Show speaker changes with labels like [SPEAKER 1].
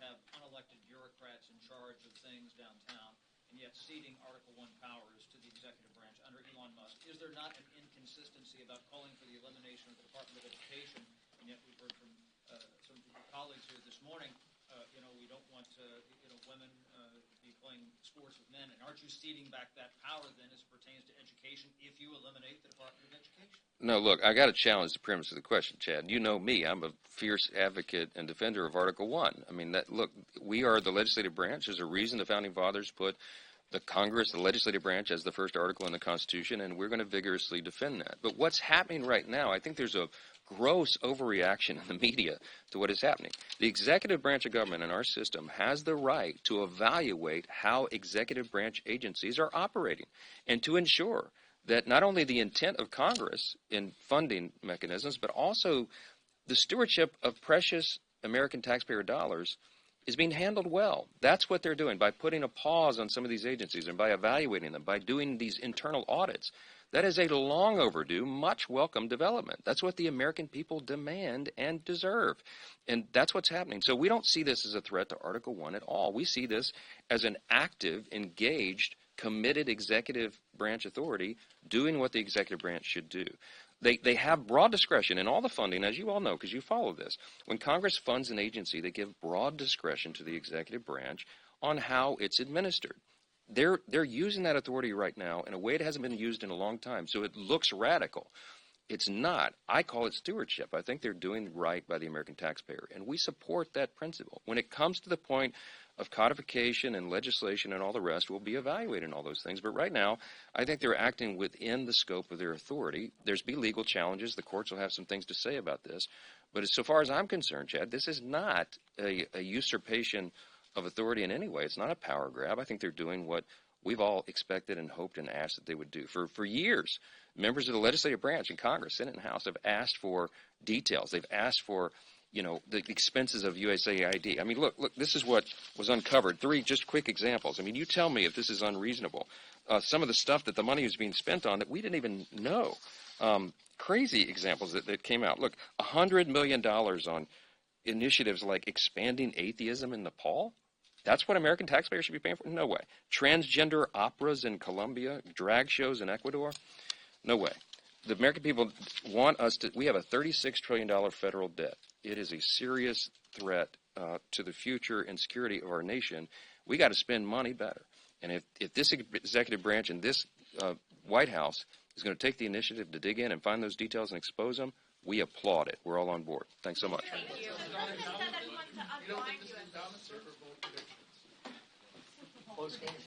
[SPEAKER 1] have unelected bureaucrats in charge of things downtown, and yet ceding Article I powers to the executive branch under Elon Musk? Is there not an inconsistency about calling for the elimination of the Department of Education, and yet we've heard from some of your colleagues here this morning, we don't want women be playing sports with men, and aren't you ceding back that power then as it pertains to education if you eliminate the Department of Education?
[SPEAKER 2] No, look, I got to challenge the premise of the question, Chad. You know me. I'm a fierce advocate and defender of Article I. I mean, look, we are the legislative branch. There's a reason the Founding Fathers put the Congress, the legislative branch, as the first article in the Constitution, and we're going to vigorously defend that. But what's happening right now, I think there's a gross overreaction in the media to what is happening. The executive branch of government in our system has the right to evaluate how executive branch agencies are operating and to ensure that not only the intent of Congress in funding mechanisms, but also the stewardship of precious American taxpayer dollars is being handled well. That's what they're doing by putting a pause on some of these agencies and by evaluating them, by doing these internal audits. That is a long overdue, much welcome development. That's what the American people demand and deserve. And that's what's happening. So we don't see this as a threat to Article I at all. We see this as an active, engaged, committed executive branch authority doing what the executive branch should do. They have broad discretion in all the funding, as you all know, because you follow this. When Congress funds an agency, they give broad discretion to the executive branch on how it's administered. They're using that authority right now in a way that hasn't been used in a long time. So it looks radical. It's not. I call it stewardship. I think they're doing right by the American taxpayer, and we support that principle. When it comes to the point of codification and legislation and all the rest, we'll be evaluating all those things. But right now, I think they're acting within the scope of their authority. There's be legal challenges. The courts will have some things to say about this. But so far as I'm concerned, Chad, this is not a usurpation of authority in any way. It's not a power grab. I think they're doing what we've all expected and hoped and asked that they would do. For years, members of the legislative branch in Congress, Senate and House, have asked for details. They've asked for the expenses of USAID. I mean, look, this is what was uncovered. 3 just quick examples. I mean, you tell me if this is unreasonable. Some of the stuff that the money is being spent on that we didn't even know. Crazy examples that came out. Look, $100 million on initiatives like expanding atheism in Nepal. That's what American taxpayers should be paying for? No way. Transgender operas in Colombia, drag shows in Ecuador? No way. The American people want us to, we have a $36 trillion federal debt. It is a serious threat to the future and security of our nation. We got to spend money better. And if this executive branch and this White House is going to take the initiative to dig in and find those details and expose them, we applaud it. We're all on board. Thanks so much.
[SPEAKER 3] Thank you. You don't think this is endowment, sir, or both predictions?